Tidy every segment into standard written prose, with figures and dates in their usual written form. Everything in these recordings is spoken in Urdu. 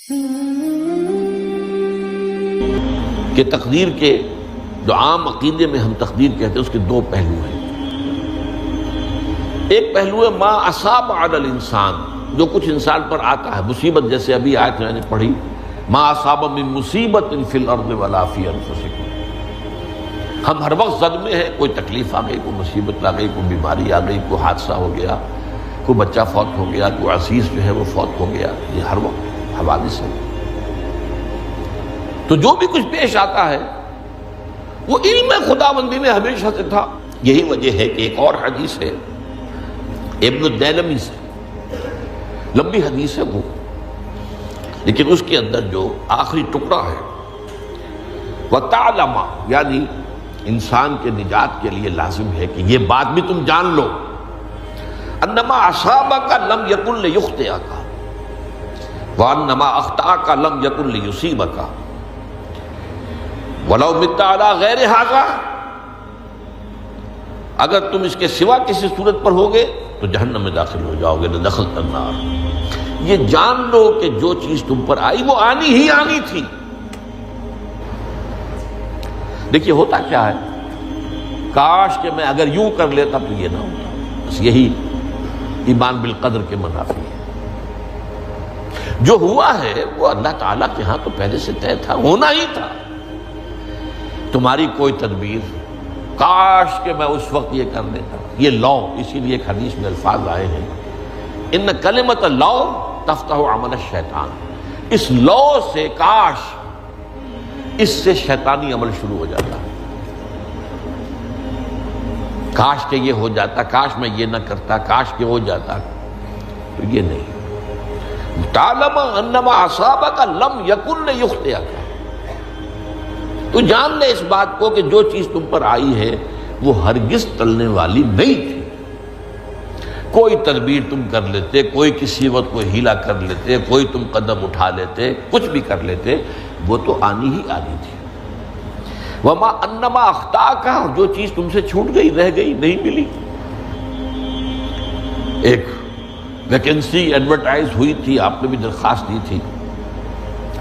کہ تقدیر کے جو عام عقیدے میں ہم تقدیر کہتے ہیں اس کے دو پہلو ہیں۔ ایک پہلو ہے ما اصاب علی الانسان، جو کچھ انسان پر آتا ہے مصیبت، جیسے ابھی آیت میں نے پڑھی ما اصاب من مصیبت فی الارض ولا فی انفسکم۔ ہم ہر وقت زد میں ہیں، کوئی تکلیف آ گئی، کوئی مصیبت آ گئی، کوئی بیماری آ گئی، کوئی حادثہ ہو گیا، کوئی بچہ فوت ہو گیا، کوئی عزیز جو ہے وہ فوت ہو گیا، یہ ہر وقت حوادث ہے۔ تو جو بھی کچھ پیش آتا ہے وہ علم خداوندی میں ہمیشہ سے تھا۔ یہی وجہ ہے کہ ایک اور حدیث ہے ابن الدیلمی سے، لمبی حدیث ہے وہ، لیکن اس کے اندر جو آخری ٹکڑا ہے وَتَعْلَمَ، یعنی انسان کے نجات کے لیے لازم ہے کہ یہ بات بھی تم جان لو انما اصابک لم یکن لیخطئک وانما اخطأک لم یکن لیصیبک وَلَوْ مِتَّ عَلَىٰ غَيْرِ هَذَا، اگر تم اس کے سوا کسی صورت پر ہوگے تو جہنم میں داخل ہو جاؤ گے، لَدَخَلْتَ النَّارَ۔ یہ جان لو کہ جو چیز تم پر آئی وہ آنی ہی آنی تھی۔ دیکھیے ہوتا کیا ہے، کاش کہ میں اگر یوں کر لیتا تو یہ نہ ہوتا، بس یہی ایمان بالقدر کے منافی ہے۔ جو ہوا ہے وہ اللہ تعالیٰ کے ہاں تو پہلے سے طے تھا، ہونا ہی تھا۔ تمہاری کوئی تدبیر، کاش کہ میں اس وقت یہ کر لیتا، یہ لو، اسی لیے ایک حدیث میں الفاظ آئے ہیں ان کلمۃ اللو تفتح عمل الشیطان، اس لو سے کاش، اس سے شیطانی عمل شروع ہو جاتا ہے۔ کاش کہ یہ ہو جاتا، کاش میں یہ نہ کرتا، کاش کہ ہو جاتا، تو یہ نہیں۔ تعلم انما اصابک لم یکن لیخطئک، تو جان لے اس بات کو کہ جو چیز تم پر آئی ہے وہ ہرگز ٹلنے والی نہیں تھی۔ کوئی تدبیر تم کر لیتے، کوئی کسی وقت کوئی ہیلا کر لیتے، کوئی تم قدم اٹھا لیتے، کچھ بھی کر لیتے، وہ تو آنی ہی آنی تھی۔ وما انما اخطاک، جو چیز تم سے چھوٹ گئی، رہ گئی، نہیں ملی۔ ایک ویکنسی ایڈورٹائز ہوئی تھی، آپ نے بھی درخواست دی تھی،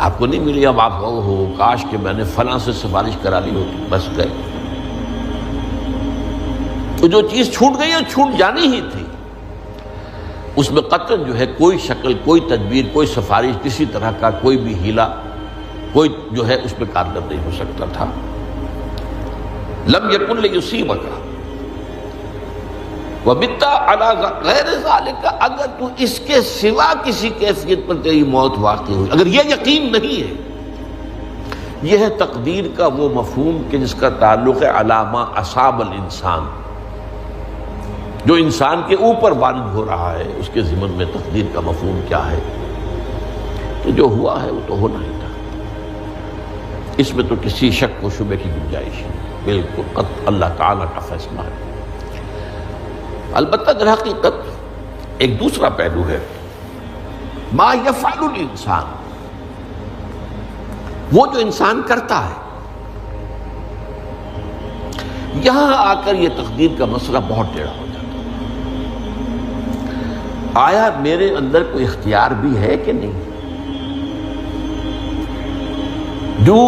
آپ کو نہیں ملی، اب آپ ہو کاش کہ میں نے فلاں سے سفارش کرا لی ہوتی، بس گئے۔ تو جو چیز چھوٹ گئی وہ چھوٹ جانی ہی تھی، اس میں قطعاً جو ہے کوئی شکل، کوئی تدبیر، کوئی سفارش، کسی طرح کا کوئی بھی ہیلا، کوئی جو ہے اس میں کارگر نہیں ہو سکتا تھا۔ لم یکن لیصیبک وَمِتَّ عَلَىٰ غَيْرِ ذَلِكَ، اگر تو اس کے سوا کسی کیفیت پر تیری موت واقع ہوئی، اگر یہ یقین نہیں ہے، یہ ہے تقدیر کا وہ مفہوم کہ جس کا تعلق ہے عَلَىٰ مَا أَصَابَ الْإِنسان، جو انسان کے اوپر وارد ہو رہا ہے، اس کے ضمن میں تقدیر کا مفہوم کیا ہے کہ جو ہوا ہے وہ تو ہونا ہی تھا، اس میں تو کسی شک و شبہ کی گنجائش نہیں، بالکل قطع اللہ تعالیٰ کا فیصلہ ہے۔ البتہ در حقیقت ایک دوسرا پہلو ہے ما یفعل الانسان، وہ جو انسان کرتا ہے۔ یہاں آ کر یہ تقدیر کا مسئلہ بہت ٹیڑھا ہو جاتا ہے۔ آیا میرے اندر کوئی اختیار بھی ہے کہ نہیں؟ Do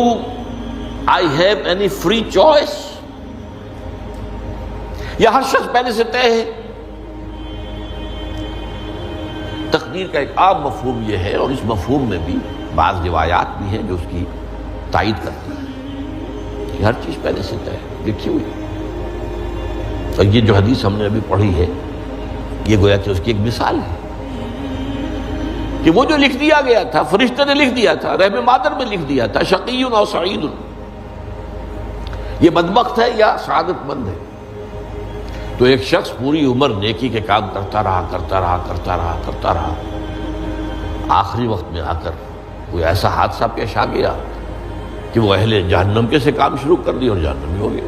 I have any free choice؟ یا ہر شخص پہلے سے طے ہے؟ تقدیر کا ایک عام مفہوم یہ ہے، اور اس مفہوم میں بھی بعض روایات بھی ہیں جو اس کی تائید کرتی ہیں کہ ہر چیز پہلے سے طے ہے، لکھی ہوئی۔ اور یہ جو حدیث ہم نے ابھی پڑھی ہے یہ گویا کہ اس کی ایک مثال ہے کہ وہ جو لکھ دیا گیا تھا، فرشتے نے لکھ دیا تھا، رحم مادر میں لکھ دیا تھا، شقی و سعید، یہ بدبخت ہے یا سعادت مند ہے۔ تو ایک شخص پوری عمر نیکی کے کام کرتا رہا، آخری وقت میں آ کر کوئی ایسا حادثہ پیش آ گیا کہ وہ اہل جہنم کے سے کام شروع کر دیا اور جہنمی ہو گیا۔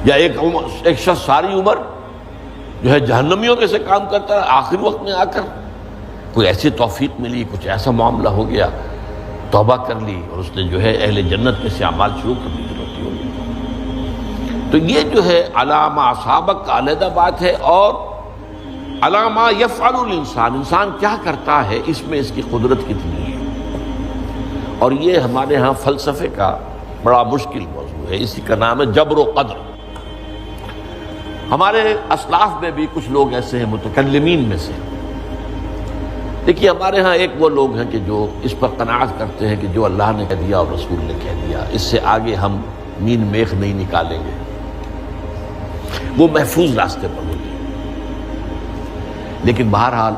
یا ایک شخص ساری عمر جو ہے جہنمیوں کے سے کام کرتا رہا، آخری وقت میں آ کر کوئی ایسی توفیق ملی، کچھ ایسا معاملہ ہو گیا، توبہ کر لی اور اس نے جو ہے اہل جنت کے سے اعمال شروع کر دی، ہوتی ہوگی۔ تو یہ جو ہے علامہ اصحابک کا علیحدہ بات ہے، اور علامہ یفعل الانسان، انسان کیا کرتا ہے اس میں اس کی قدرت کتنی ہے. اور یہ ہمارے ہاں فلسفے کا بڑا مشکل موضوع ہے، اسی کا نام ہے جبر و قدر. ہمارے اسلاف میں بھی کچھ لوگ ایسے ہیں متکلمین میں سے. دیکھیے ہمارے ہاں ایک وہ لوگ ہیں کہ جو اس پر قناعت کرتے ہیں کہ جو اللہ نے کہہ دیا اور رسول نے کہہ دیا، اس سے آگے ہم مین میخ نہیں نکالیں گے، وہ محفوظ راستے پر ہوتے ہیں. لیکن بہرحال